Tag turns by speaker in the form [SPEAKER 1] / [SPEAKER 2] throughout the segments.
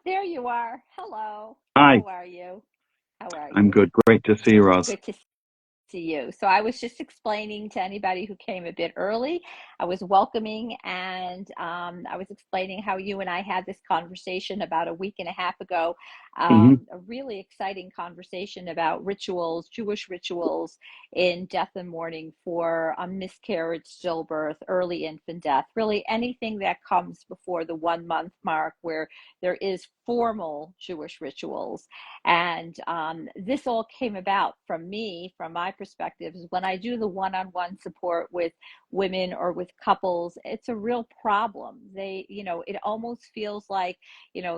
[SPEAKER 1] there you are. Hello.
[SPEAKER 2] Hi,
[SPEAKER 1] How are you? How are
[SPEAKER 2] I'm
[SPEAKER 1] you?
[SPEAKER 2] good. Great to see you, Roz.
[SPEAKER 1] Good to you. So I was just explaining to anybody who came a bit early. I was welcoming and I was explaining how you and I had this conversation about a week and a half ago.
[SPEAKER 2] Hmm.
[SPEAKER 1] A really exciting conversation about rituals, Jewish rituals in death and mourning for a miscarriage, stillbirth, early infant death, really anything that comes before the 1 month mark where there is formal Jewish rituals. And this all came about from me, from my perspective, is when I do the one-on-one support with women or with couples, it's a real problem. It almost feels like,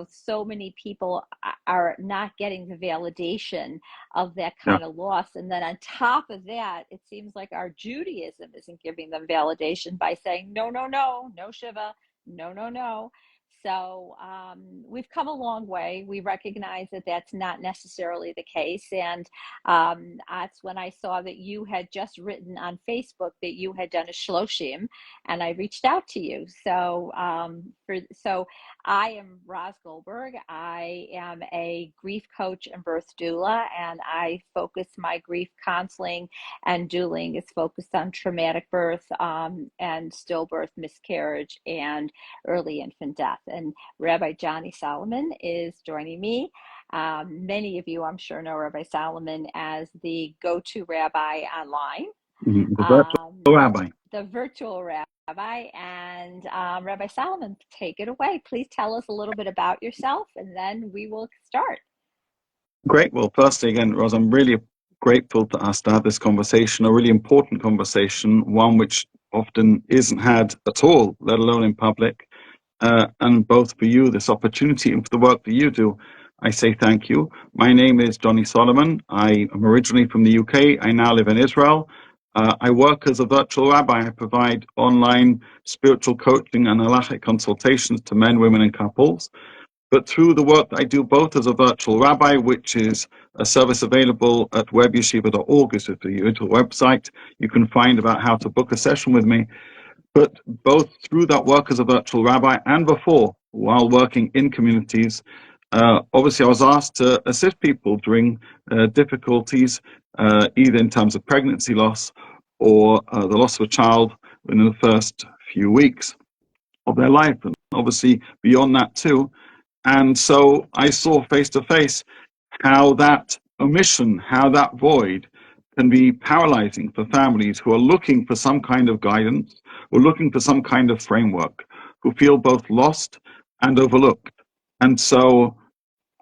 [SPEAKER 1] so many people are not getting the validation of that
[SPEAKER 2] Yeah.
[SPEAKER 1] kind of loss. And then on top of that, it seems like our Judaism isn't giving them validation by saying, no, no, no, no Shiva, no, no, no. So we've come a long way. We recognize that that's not necessarily the case. And that's when I saw that you had just written on Facebook that you had done a shloshim, and I reached out to you. So I am Roz Goldberg. I am a grief coach and birth doula, and I focus my grief counseling and dueling is focused on traumatic birth and stillbirth, miscarriage, and early infant death. And Rabbi Johnny Solomon is joining me. Many of you, I'm sure, know Rabbi Solomon as the go-to rabbi online,
[SPEAKER 2] The virtual
[SPEAKER 1] um,
[SPEAKER 2] rabbi.
[SPEAKER 1] the virtual rabbi. And Rabbi Solomon, take it away. Please tell us a little bit about yourself, and then we will start.
[SPEAKER 2] Great. Well, firstly, again, Roz, I'm really grateful to us to have this conversation, a really important conversation, one which often isn't had at all, let alone in public. And both for you, this opportunity, and for the work that you do, I say thank you. My name is Johnny Solomon. I am originally from the UK. I now live in Israel. I work as a virtual rabbi. I provide online spiritual coaching and halachic consultations to men, women, and couples. But through the work that I do both as a virtual rabbi, which is a service available at webyeshiva.org, is the usual website, you can find about how to book a session with me. But both through that work as a virtual rabbi and before, while working in communities, obviously I was asked to assist people during difficulties, either in terms of pregnancy loss or the loss of a child within the first few weeks of their life, and obviously beyond that too. And so I saw face to face how that omission, how that void can be paralyzing for families who are looking for some kind of guidance, who are looking for some kind of framework, who feel both lost and overlooked. And so,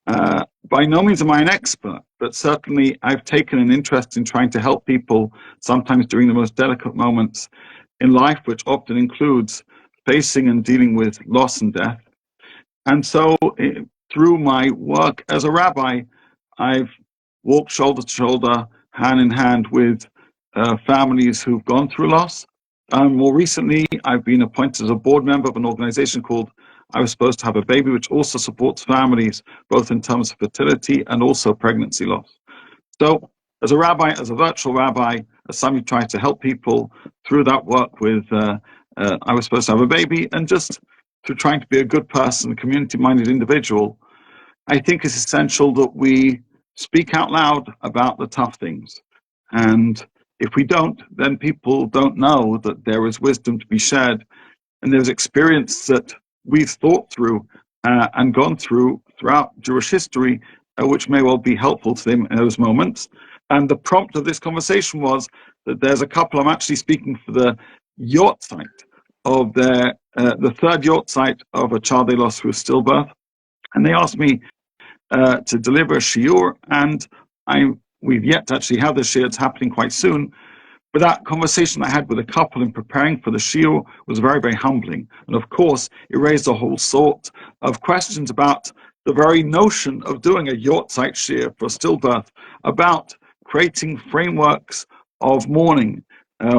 [SPEAKER 2] by no means am I an expert, but certainly I've taken an interest in trying to help people, sometimes during the most delicate moments in life, which often includes facing and dealing with loss and death. And so, through my work as a rabbi, I've walked shoulder to shoulder, hand in hand with families who've gone through loss. More recently, I've been appointed as a board member of an organization called I Was Supposed to Have a Baby, which also supports families, both in terms of fertility and also pregnancy loss. So, as a rabbi, as a virtual rabbi, as somebody trying to help people through that work with I Was Supposed to Have a Baby, and just through trying to be a good person, a community-minded individual, I think it's essential that we speak out loud about the tough things. And if we don't, then people don't know that there is wisdom to be shared, and there's experience that we've thought through and gone through throughout Jewish history, which may well be helpful to them in those moments. And the prompt of this conversation was that there's a couple, I'm actually speaking for the yacht site of the third yacht site of a child they lost through stillbirth. And they asked me to deliver a shiur, and we've yet to actually have the shiur. It's happening quite soon. But that conversation I had with a couple in preparing for the shiur was very, very humbling. And of course, it raised a whole sort of questions about the very notion of doing a yacht site shiur for stillbirth, about creating frameworks of mourning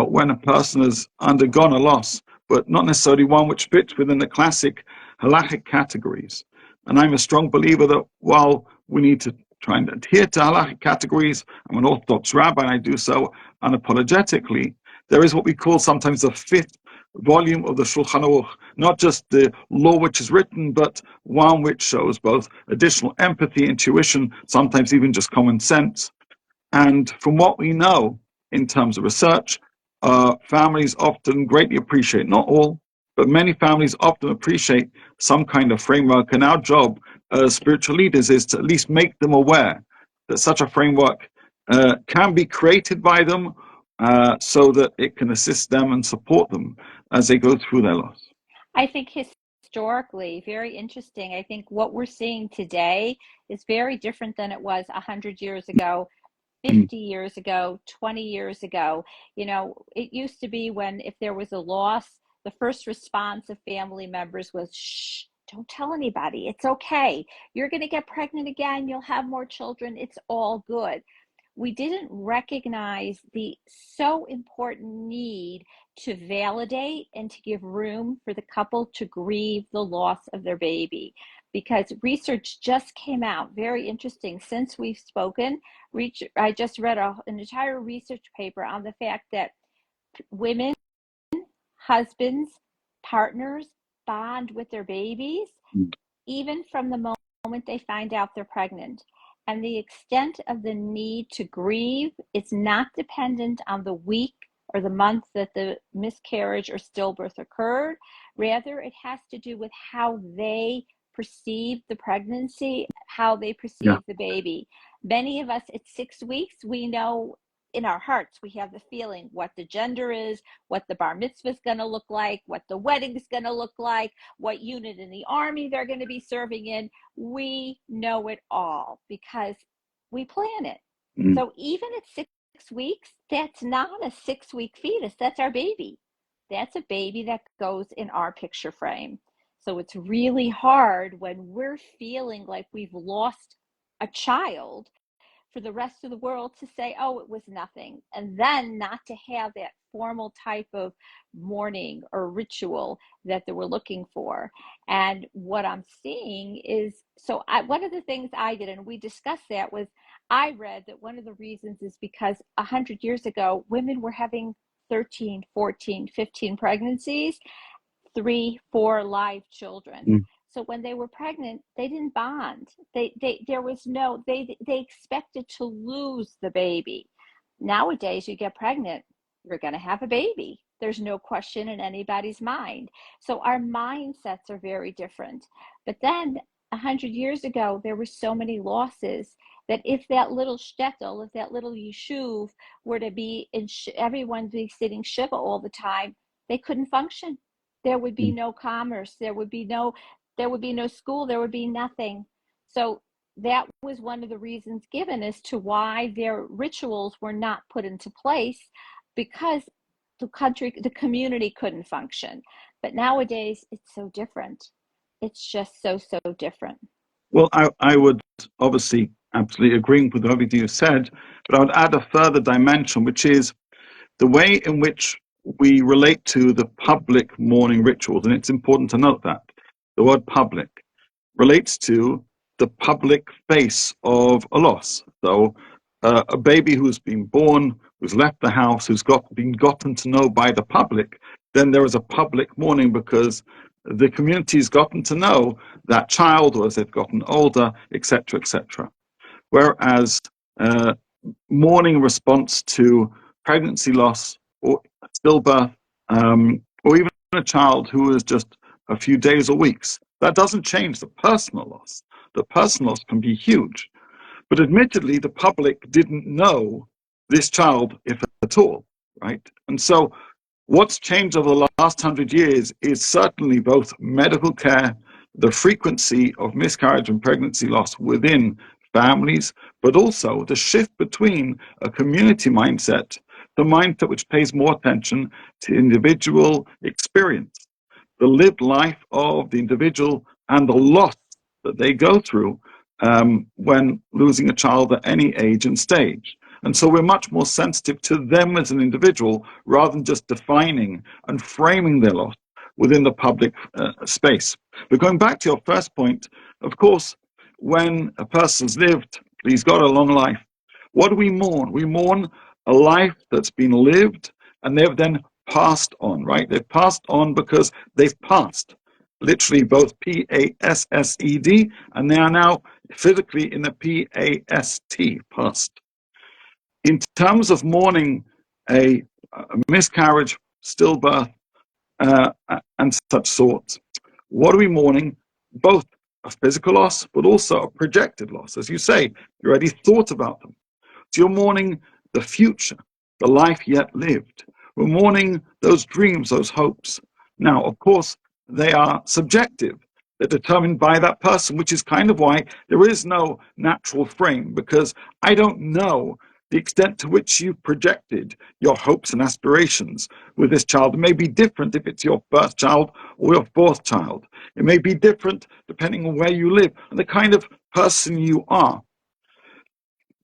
[SPEAKER 2] when a person has undergone a loss, but not necessarily one which fits within the classic halachic categories. And I'm a strong believer that while we need to try and adhere to halachic categories, I'm an Orthodox rabbi and I do so unapologetically, there is what we call sometimes the fifth volume of the Shulchan Aruch, not just the law which is written, but one which shows both additional empathy, intuition, sometimes even just common sense. And from what we know in terms of research, families often greatly appreciate, not all, but many families often appreciate some kind of framework. And our job as spiritual leaders is to at least make them aware that such a framework can be created by them, so that it can assist them and support them as they go through their loss.
[SPEAKER 1] I think historically, very interesting. I think what we're seeing today is very different than it was 100 years ago, 50 years ago, 20 years ago. It used to be when if there was a loss, the first response of family members was, shh, don't tell anybody. It's okay. You're going to get pregnant again. You'll have more children. It's all good. We didn't recognize the so important need to validate and to give room for the couple to grieve the loss of their baby. Because research just came out, very interesting, since we've spoken. I just read an entire research paper on the fact that women, husbands, partners bond with their babies, even from the moment they find out they're pregnant. And the extent of the need to grieve is not dependent on the week or the month that the miscarriage or stillbirth occurred. Rather, it has to do with how they perceive the pregnancy, how they perceive the baby. Many of us at 6 weeks, we know in our hearts, we have the feeling what the gender is, what the bar mitzvah is going to look like, what the wedding is going to look like, what unit in the army they're going to be serving in. We know it all because we plan it. So even at 6 weeks, that's not a 6-week fetus. That's our baby. That's a baby that goes in our picture frame. So it's really hard when we're feeling like we've lost a child for the rest of the world to say, oh, it was nothing. And then not to have that formal type of mourning or ritual that they were looking for. And what I'm seeing is, one of the things I did, and we discussed that, was I read that one of the reasons is because 100 years ago, women were having 13, 14, 15 pregnancies, 3, 4 live children. So when they were pregnant, they didn't bond. They expected to lose the baby. Nowadays, you get pregnant, you're going to have a baby. There's no question in anybody's mind. So our mindsets are very different. But then 100 years ago, there were so many losses that if that little shtetl, if that little yeshuv were to be everyone be sitting shiva all the time, they couldn't function. There would be no commerce. There would be no school. There would be nothing. So that was one of the reasons given as to why their rituals were not put into place, because the community couldn't function. But nowadays, it's so different. It's just so different.
[SPEAKER 2] Well, I would obviously absolutely agree with everything you said, but I would add a further dimension, which is the way in which we relate to the public mourning rituals. And it's important to note that the word public relates to the public face of a loss. So a baby who's been born, who's left the house, who's been gotten to know by the public, then there is a public mourning because the community's gotten to know that child, or as they've gotten older, etc., etc. Whereas mourning response to pregnancy loss or stillbirth, or even a child who is just a few days or weeks, that doesn't change the personal loss. The personal loss can be huge. But admittedly, the public didn't know this child, if at all, right? And so what's changed over the last 100 years is certainly both medical care, the frequency of miscarriage and pregnancy loss within families, but also the shift between a community mindset, the mindset which pays more attention to individual experience, the lived life of the individual, and the loss that they go through when losing a child at any age and stage. And so we're much more sensitive to them as an individual rather than just defining and framing their loss within the public space. But going back to your first point, of course, when a person's lived, he's got a long life, what do we mourn? We mourn a life that's been lived, and they've then passed on, right? They've passed on because they've passed, literally both P-A-S-S-E-D, and they are now physically in the P-A-S-T, past. In terms of mourning a miscarriage, stillbirth, and such sorts, what are we mourning? Both a physical loss, but also a projected loss. As you say, you already thought about them. So you're mourning the future, the life yet lived. We're mourning those dreams, those hopes. Now, of course, they are subjective. They're determined by that person, which is kind of why there is no natural frame, because I don't know the extent to which you've projected your hopes and aspirations with this child. It may be different if it's your first child or your fourth child. It may be different depending on where you live and the kind of person you are.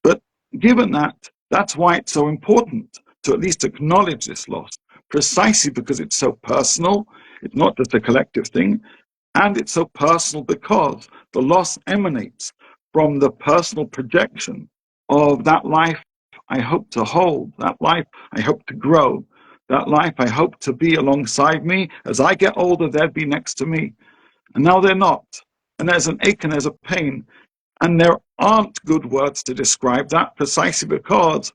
[SPEAKER 2] But given that, that's why it's so important to at least acknowledge this loss, precisely because it's so personal. It's not just a collective thing. And it's so personal because the loss emanates from the personal projection of that life I hope to hold, that life I hope to grow, that life I hope to be alongside me. As I get older, they'd be next to me. And now they're not. And there's an ache and there's a pain. And there aren't good words to describe that, precisely because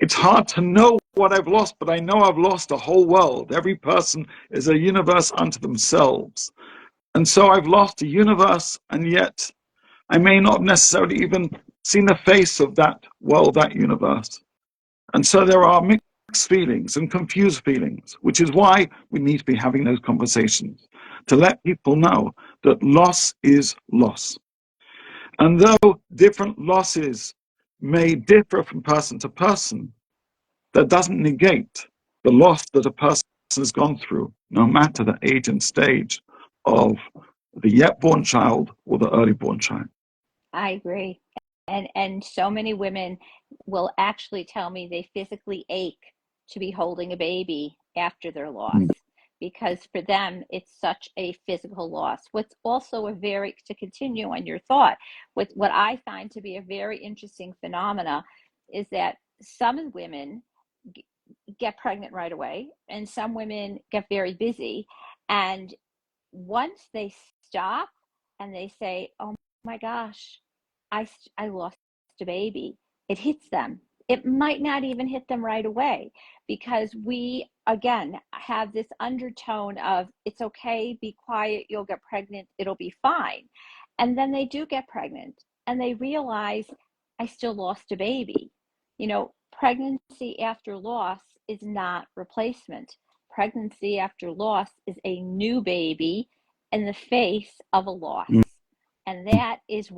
[SPEAKER 2] it's hard to know what I've lost, but I know I've lost a whole world. Every person is a universe unto themselves. And so I've lost a universe, and yet I may not have necessarily even seen the face of that world, that universe. And so there are mixed feelings and confused feelings, which is why we need to be having those conversations, to let people know that loss is loss. And though different losses may differ from person to person, that doesn't negate the loss that a person has gone through, no matter the age and stage of the yet born child or the early born child.
[SPEAKER 1] I agree. And so many women will actually tell me they physically ache to be holding a baby after their loss, because for them it's such a physical loss. What's also a very, to continue on your thought, what I find to be a very interesting phenomena is that some women get pregnant right away and some women get very busy, and once they stop and they say, "Oh my gosh, I lost a baby," it hits them. It might not even hit them right away, because we, again, have this undertone of, it's okay, be quiet, you'll get pregnant, it'll be fine. And then they do get pregnant and they realize, I still lost a baby. Pregnancy after loss is not replacement. Pregnancy after loss is a new baby in the face of a loss. And that's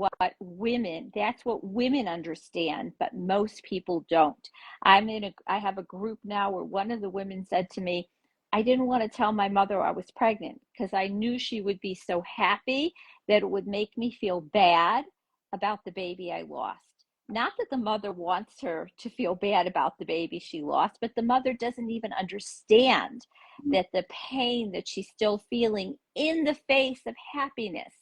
[SPEAKER 1] what women understand, but most people don't. I have a group now where one of the women said to me, I didn't want to tell my mother I was pregnant because I knew she would be so happy that it would make me feel bad about the baby I lost. Not that the mother wants her to feel bad about the baby she lost, but the mother doesn't even understand that the pain that she's still feeling in the face of happiness,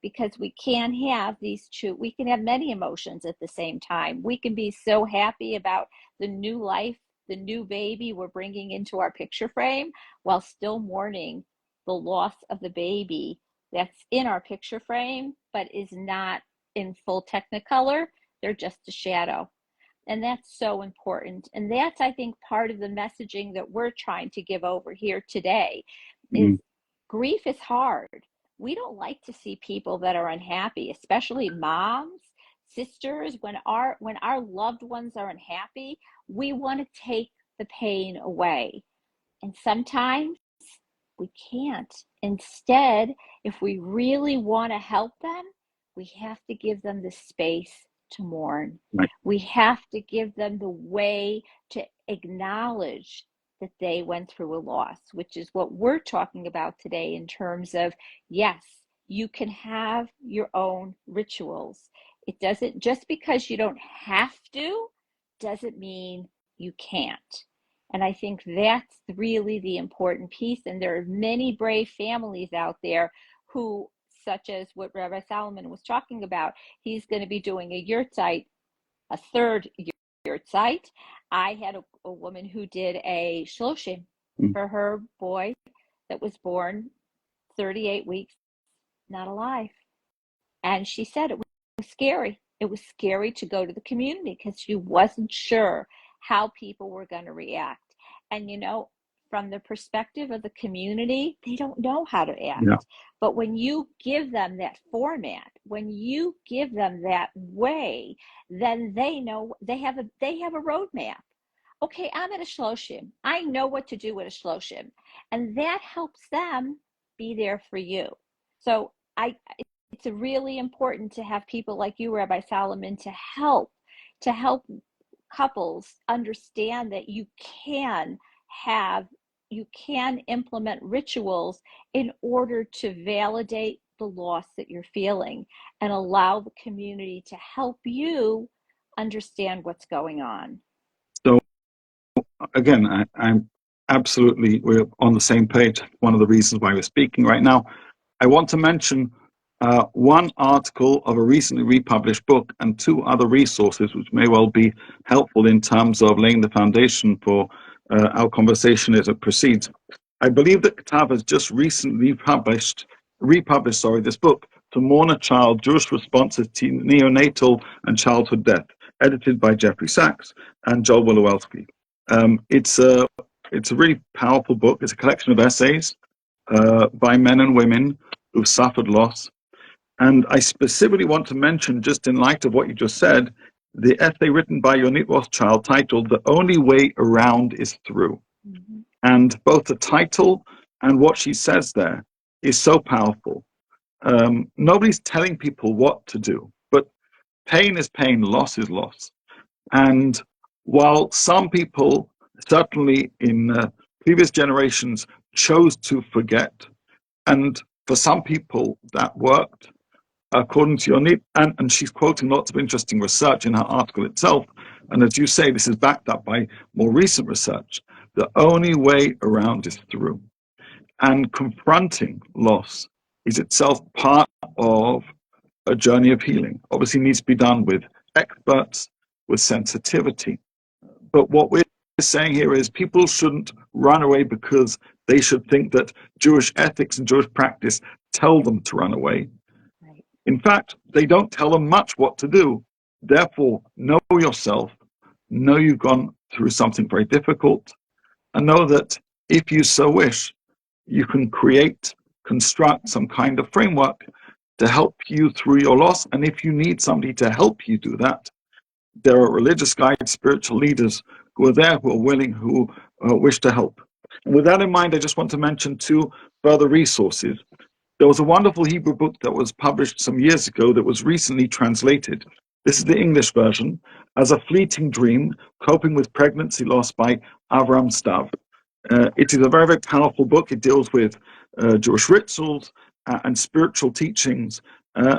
[SPEAKER 1] because we can have we can have many emotions at the same time. We can be so happy about the new life, the new baby we're bringing into our picture frame, while still mourning the loss of the baby that's in our picture frame, but is not in full technicolor. They're just a shadow. And that's so important. And that's, I think, part of the messaging that we're trying to give over here today is grief is hard. We don't like to see people that are unhappy, especially moms, sisters. When our loved ones are unhappy, we want to take the pain away. And sometimes we can't. Instead, if we really want to help them, we have to give them the space to mourn.
[SPEAKER 2] Right.
[SPEAKER 1] We have to give them the way to acknowledge that they went through a loss, which is what we're talking about today in terms of, yes, you can have your own rituals. It doesn't, just because you don't have to, doesn't mean you can't. And I think that's really the important piece. And there are many brave families out there who, such as what Rabbi Solomon was talking about, he's going to be doing a yurtzeit, a third yurtzeit. I had a woman who did a shloshim, for her boy that was born 38 weeks, not alive. And she said it was scary. It was scary to go to the community because she wasn't sure how people were going to react. And, from the perspective of the community, they don't know how to act.
[SPEAKER 2] Yeah.
[SPEAKER 1] But when you give them that format, when you give them that way, then they know they have a roadmap. Okay, I'm at a shloshim. I know what to do with a shloshim. And that helps them be there for you. So it's really important to have people like you, Rabbi Solomon, to help couples understand that you can implement rituals in order to validate the loss that you're feeling and allow the community to help you understand what's going on.
[SPEAKER 2] So again, I'm absolutely, we're on the same page. One of the reasons why we're speaking right now. I want to mention one article of a recently republished book and two other resources which may well be helpful in terms of laying the foundation for our conversation as it proceeds. I believe that Katav has just recently republished this book, To Mourn a Child, Jewish Responses to Neonatal and Childhood Death, edited by Jeffrey Sachs and Joel Wolowelsky. It's a really powerful book. It's a collection of essays by men and women who've suffered loss. And I specifically want to mention, just in light of what you just said, the essay written by Yonit Rothschild titled The Only Way Around is Through. Mm-hmm. And both the title and what she says there is so powerful. Nobody's telling people what to do, but pain is pain, loss is loss. And while some people, certainly in previous generations, chose to forget, and for some people that worked, according to Yonit, and she's quoting lots of interesting research in her article itself, and as you say, this is backed up by more recent research, the only way around is through. And confronting loss is itself part of a journey of healing. Obviously needs to be done with experts, with sensitivity. But what we're saying here is people shouldn't run away because they should think that Jewish ethics and Jewish practice tell them to run away. Right. In fact, they don't tell them much what to do. Therefore, know yourself, know you've gone through something very difficult, and know that if you so wish, you can construct some kind of framework to help you through your loss. And if you need somebody to help you do that, there are religious guides, spiritual leaders who are there, who are willing, who wish to help. And with that in mind, I just want to mention two further resources. There was a wonderful Hebrew book that was published some years ago that was recently translated. This is the English version, As a Fleeting Dream, Coping with Pregnancy Loss by Avram Stav. It is a very, very powerful book. It deals with Jewish rituals and spiritual teachings,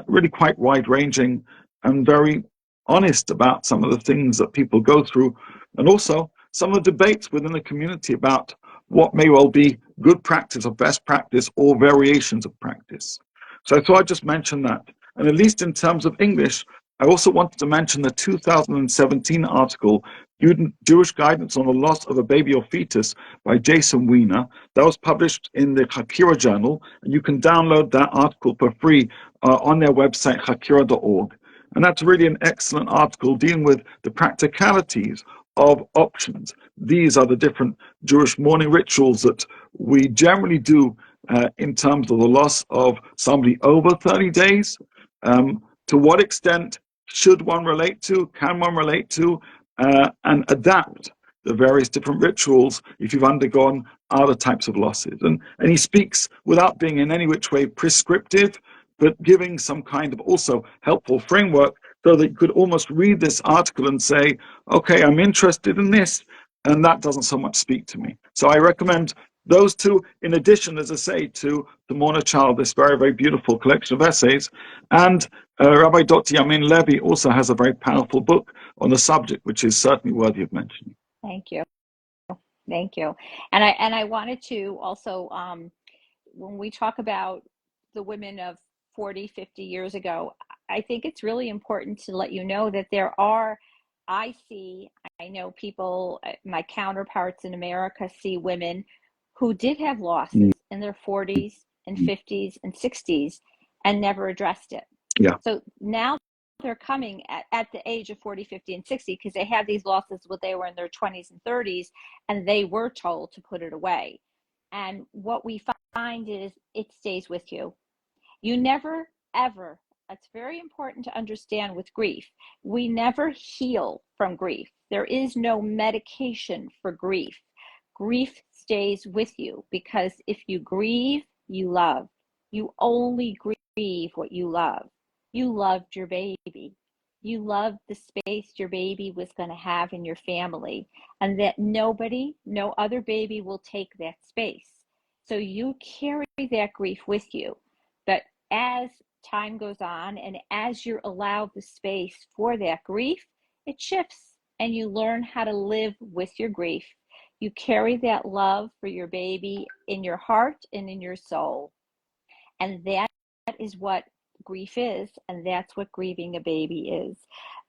[SPEAKER 2] really quite wide-ranging and very honest about some of the things that people go through, and also some of the debates within the community about what may well be good practice or best practice or variations of practice. So I thought I'd just mention that. And at least in terms of English, I also wanted to mention the 2017 article, Jewish Guidance on the Loss of a Baby or Fetus by Jason Weiner. That was published in the Hakira Journal, and you can download that article for free on their website, hakira.org. And that's really an excellent article dealing with the practicalities of options. These are the different Jewish mourning rituals that we generally do in terms of the loss of somebody over 30 days. To what extent should one relate to, can one relate to, and adapt the various different rituals if you've undergone other types of losses. And he speaks without being in any which way prescriptive, but giving some kind of also helpful framework so that you could almost read this article and say, okay, I'm interested in this, and that doesn't so much speak to me. So I recommend those two, in addition, as I say, to Mourn a Child, this very, very beautiful collection of essays. And Rabbi Dr. Yamin Levy also has a very powerful book on the subject, which is certainly worthy of mentioning.
[SPEAKER 1] Thank you. Thank you. And I wanted to also, when we talk about the women of 40, 50 years ago, I think it's really important to let you know that I know people, my counterparts in America see women who did have losses in their 40s and 50s and 60s and never addressed it.
[SPEAKER 2] Yeah.
[SPEAKER 1] So now they're coming at the age of 40, 50, and 60 because they had these losses when they were in their 20s and 30s, and they were told to put it away. And what we find is it stays with you. You never, ever, it's very important to understand with grief, we never heal from grief. There is no medication for grief. Grief stays with you because if you grieve, you love. You only grieve what you love. You loved your baby. You loved the space your baby was going to have in your family, and that nobody, no other baby will take that space. So you carry that grief with you. But as time goes on and as you're allowed the space for that grief, it shifts and you learn how to live with your grief. You carry that love for your baby in your heart and in your soul. And that is what grief is, and that's what grieving a baby is.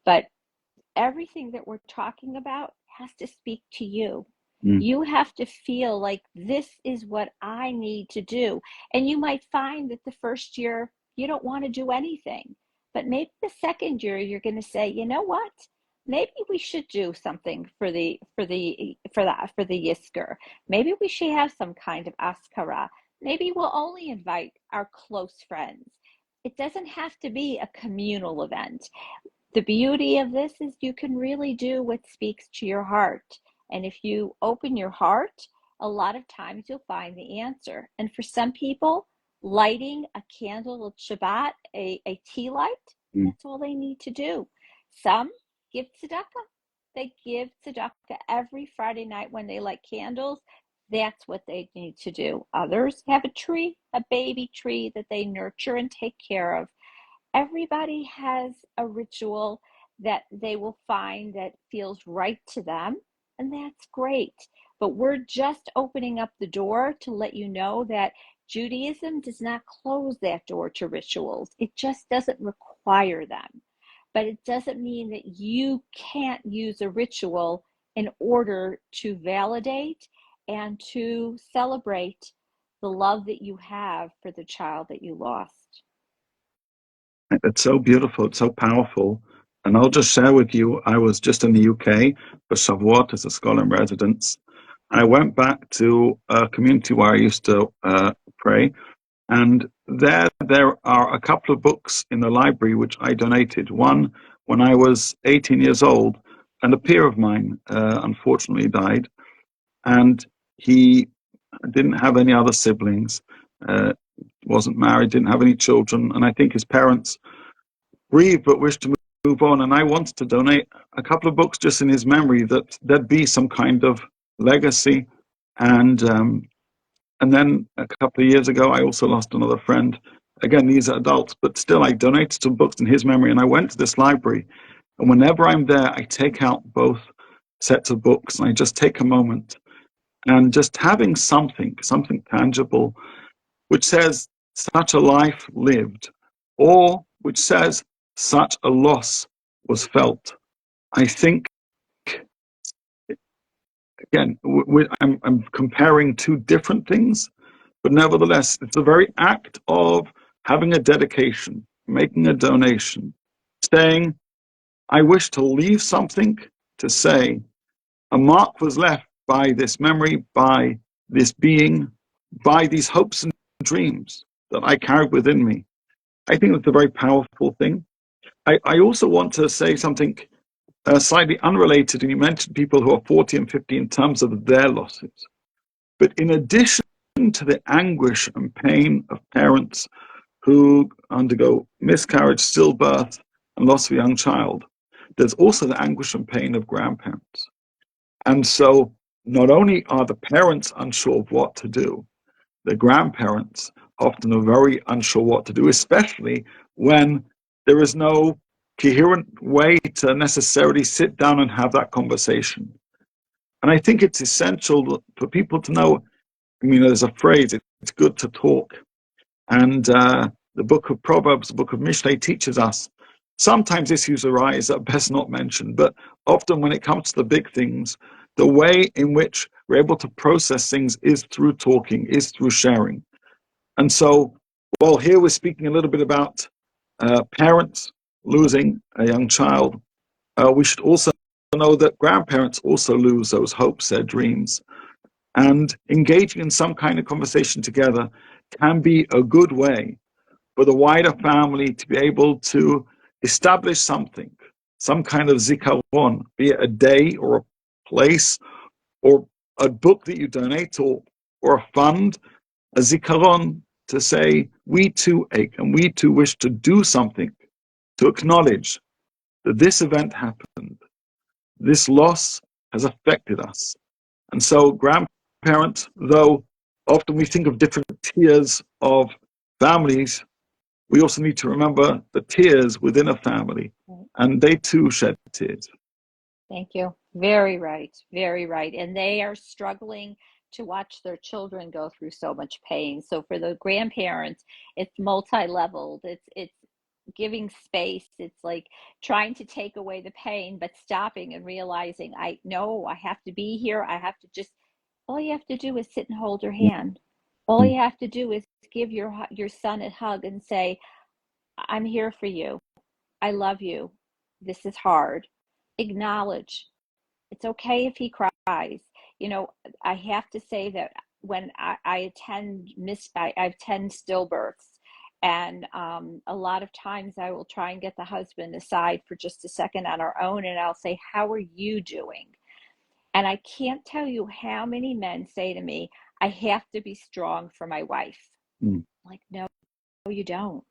[SPEAKER 1] But everything that we're talking about has to speak to you. You have to feel like this is what I need to do. And you might find that the first year you don't want to do anything. But maybe the second year you're going to say, you know what? Maybe we should do something for the Yisker. Maybe we should have some kind of askara. Maybe we'll only invite our close friends. It doesn't have to be a communal event. The beauty of this is you can really do what speaks to your heart. And if you open your heart, a lot of times you'll find the answer. And for some people, lighting a candle at Shabbat, a tea light, that's all they need to do. Some give tzedakah. They give tzedakah every Friday night when they light candles. That's what they need to do. Others have a tree, a baby tree that they nurture and take care of. Everybody has a ritual that they will find that feels right to them, and that's great. But we're just opening up the door to let you know that Judaism does not close that door to rituals. It just doesn't require them. But it doesn't mean that you can't use a ritual in order to validate and to celebrate the love that you have for the child that you lost.
[SPEAKER 2] It's so beautiful. It's so powerful. And I'll just share with you, I was just in the UK for Shavuot as a scholar in residence. I went back to a community where I used to pray. And there are a couple of books in the library which I donated. One when I was 18 years old, and a peer of mine unfortunately died. And he didn't have any other siblings, wasn't married, didn't have any children. And I think his parents grieved but wished to move on. And I wanted to donate a couple of books just in his memory, that there'd be some kind of legacy. And then a couple of years ago, I also lost another friend. Again, these are adults, but still I donated some books in his memory. And I went to this library. And whenever I'm there, I take out both sets of books and I just take a moment. And just having something tangible, which says such a life lived, or which says such a loss was felt. I think, again, I'm comparing two different things, but nevertheless, it's a very act of having a dedication, making a donation, saying, I wish to leave something to say, a mark was left by this memory, by this being, by these hopes and dreams that I carried within me. I think it's a very powerful thing. I also want to say something slightly unrelated, and you mentioned people who are 40 and 50 in terms of their losses. But in addition to the anguish and pain of parents who undergo miscarriage, stillbirth, and loss of a young child, there's also the anguish and pain of grandparents. And so not only are the parents unsure of what to do, the grandparents often are very unsure what to do, especially when there is no coherent way to necessarily sit down and have that conversation. And I think it's essential for people to know, I mean, there's a phrase, it's good to talk. And the book of Proverbs, the book of Mishlei teaches us, sometimes issues arise that are best not mentioned, but often when it comes to the big things, the way in which we're able to process things is through talking, is through sharing. And so, while here we're speaking a little bit about parents losing a young child, we should also know that grandparents also lose those hopes, their dreams. And engaging in some kind of conversation together can be a good way for the wider family to be able to establish something, some kind of zikaron, be it a day or a place or a book that you donate or a fund, a zikaron to say, we too ache and we too wish to do something to acknowledge that this event happened. This loss has affected us. And so grandparents, though often we think of different tiers of families, we also need to remember the tiers within a family, and they too shed tears.
[SPEAKER 1] Thank you. Very right. Very right. And they are struggling to watch their children go through so much pain. So for the grandparents, it's multi-leveled. It's giving space. It's like trying to take away the pain, but stopping and realizing, I know I have to be here. I have to just, all you have to do is sit and hold your hand. All you have to do is give your son a hug and say, I'm here for you. I love you. This is hard. Acknowledge. It's okay if he cries. You know, I have to say that when I attend stillbirths, and a lot of times I will try and get the husband aside for just a second on our own, and I'll say, how are you doing? And I can't tell you how many men say to me, I have to be strong for my wife.
[SPEAKER 2] Mm.
[SPEAKER 1] Like, no, you don't.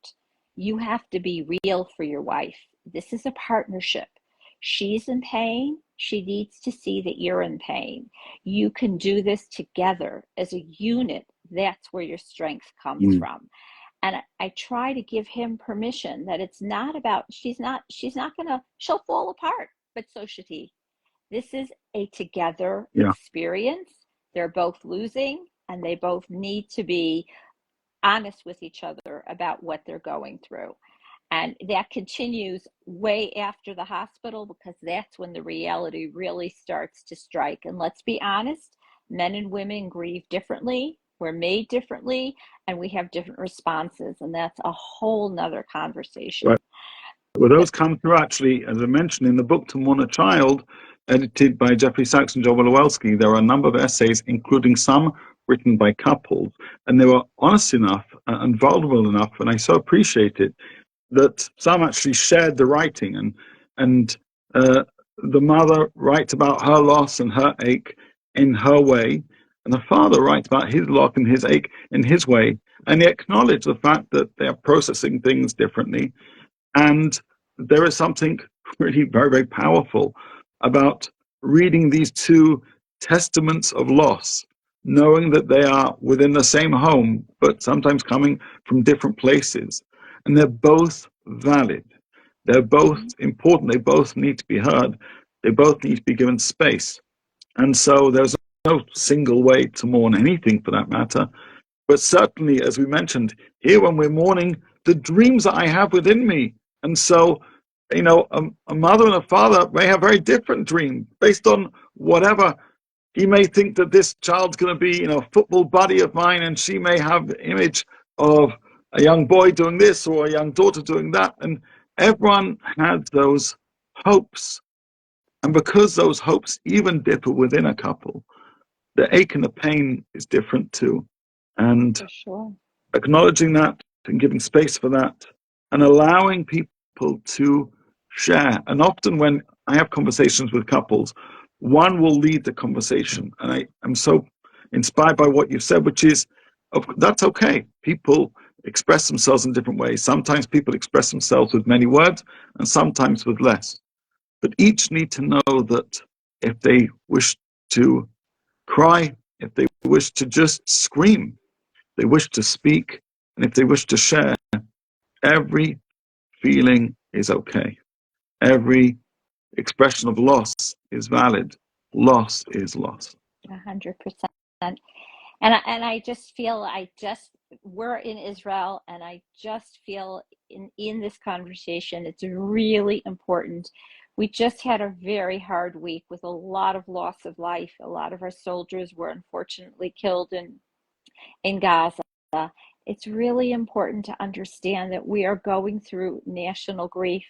[SPEAKER 1] You have to be real for your wife. This is a partnership. She's in pain. She needs to see that you're in pain. You can do this together as a unit. That's where your strength comes from. And I try to give him permission that it's not about, she'll fall apart, but so should he. This is a together experience. They're both losing, and they both need to be honest with each other about what they're going through. And that continues way after the hospital, because that's when the reality really starts to strike. And let's be honest, men and women grieve differently. We're made differently, and we have different responses. And that's a whole nother conversation.
[SPEAKER 2] Right. Well, those come through actually, as I mentioned, in the book To Mourn a Child, edited by Jeffrey Sachs and Joe Wolowski. There are a number of essays, including some written by couples, and they were honest enough and vulnerable enough, and I so appreciate it, that some actually shared the writing, and the mother writes about her loss and her ache in her way, and the father writes about his loss and his ache in his way, and they acknowledge the fact that they are processing things differently. And there is something really very, very powerful about reading these two testaments of loss, knowing that they are within the same home, but sometimes coming from different places. And they're both valid. They're both important. They both need to be heard. They both need to be given space. And so there's no single way to mourn anything for that matter. But certainly, as we mentioned, here when we're mourning the dreams that I have within me. And so, you know, a mother and a father may have very different dreams based on whatever. He may think that this child's going to be, you know, a football buddy of mine, and she may have the image of a young boy doing this or a young daughter doing that. And everyone has those hopes. And because those hopes even differ within a couple, the ache and the pain is different too. And
[SPEAKER 1] for sure,
[SPEAKER 2] acknowledging that and giving space for that and allowing people to share. And often when I have conversations with couples, one will lead the conversation. And I am so inspired by what you've said, which is, that's okay. People express themselves in different ways. Sometimes people express themselves with many words and sometimes with less. But each need to know that if they wish to cry, if they wish to just scream, they wish to speak, and if they wish to share, every feeling is okay. Every expression of loss is valid. Loss is loss.
[SPEAKER 1] 100%. And I just feel, we're in Israel, and I just feel in this conversation, it's really important We just had a very hard week with a lot of loss of life. A lot of our soldiers were unfortunately killed in Gaza. It's really important to understand that we are going through national grief,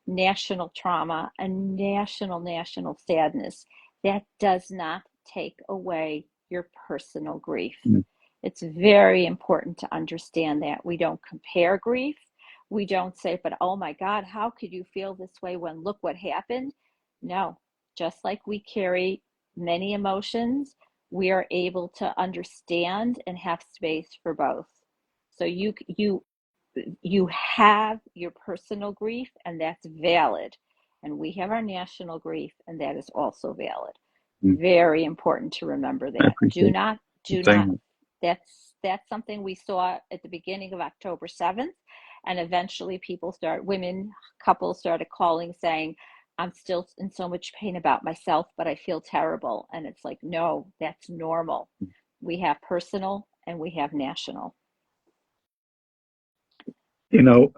[SPEAKER 1] national trauma, and national sadness. That does not take away your personal grief.
[SPEAKER 2] Mm.
[SPEAKER 1] It's very important to understand that. We don't compare grief. We don't say, but oh my God, how could you feel this way when look what happened? No, just like we carry many emotions, we are able to understand and have space for both. So you have your personal grief, and that's valid, and we have our national grief, and that is also valid.
[SPEAKER 2] Mm.
[SPEAKER 1] Very important to remember
[SPEAKER 2] I
[SPEAKER 1] that.
[SPEAKER 2] appreciate you
[SPEAKER 1] Do
[SPEAKER 2] saying
[SPEAKER 1] not.
[SPEAKER 2] that.
[SPEAKER 1] That's something we saw at the beginning of October 7th, and eventually couples started calling saying, I'm still in so much pain about myself, but I feel terrible. And it's like, no, that's normal. We have personal and we have national.
[SPEAKER 2] You know,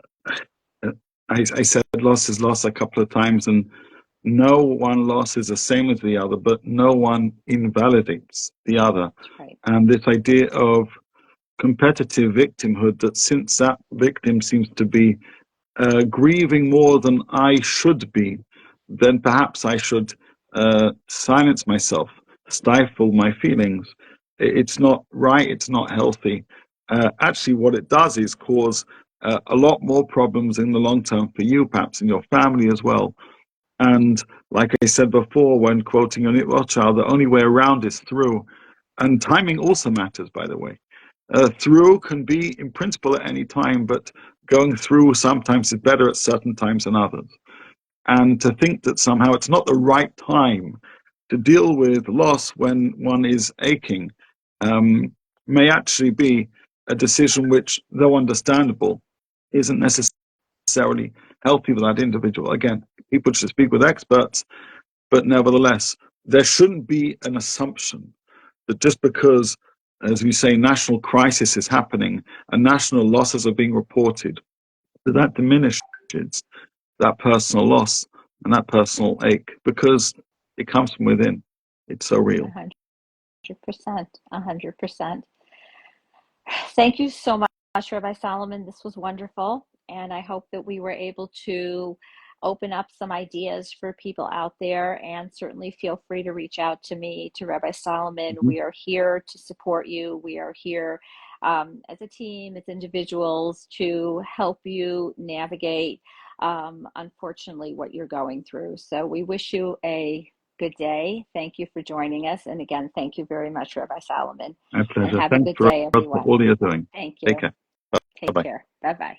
[SPEAKER 2] I said loss is loss a couple of times, and no one loss is the same as the other, but no one invalidates the other.
[SPEAKER 1] That's right.
[SPEAKER 2] And this idea of competitive victimhood, that since that victim seems to be grieving more than I should be, then perhaps I should silence myself, stifle my feelings. It's not right, it's not healthy. Actually, what it does is cause a lot more problems in the long term for you, perhaps in your family as well. And like I said before, when quoting Unit Rothschild, the only way around is through. And timing also matters, by the way. Through can be in principle at any time, but going through sometimes is better at certain times than others. And to think that somehow it's not the right time to deal with loss when one is aching may actually be a decision which, though understandable, isn't necessarily healthy for that individual. Again, people should speak with experts, but nevertheless, there shouldn't be an assumption that just because, as we say, national crisis is happening and national losses are being reported, that diminishes that personal loss and that personal ache, because it comes from within. It's so real.
[SPEAKER 1] 100%. 100%. Thank you so much, Rabbi Solomon. This was wonderful. And I hope that we were able to open up some ideas for people out there. And certainly feel free to reach out to me, to Rabbi Solomon.
[SPEAKER 2] Mm-hmm.
[SPEAKER 1] We are here to support you. We are here as a team, as individuals, to help you navigate, unfortunately, what you're going through. So we wish you a good day. Thank you for joining us. And again, thank you very much, Rabbi Solomon.
[SPEAKER 2] My
[SPEAKER 1] And
[SPEAKER 2] pleasure.
[SPEAKER 1] have a
[SPEAKER 2] Thanks
[SPEAKER 1] good
[SPEAKER 2] for
[SPEAKER 1] day,
[SPEAKER 2] all
[SPEAKER 1] everyone.
[SPEAKER 2] you're doing.
[SPEAKER 1] Thank
[SPEAKER 2] Take
[SPEAKER 1] you.
[SPEAKER 2] care.
[SPEAKER 1] Take
[SPEAKER 2] Bye-bye.
[SPEAKER 1] care. Bye bye.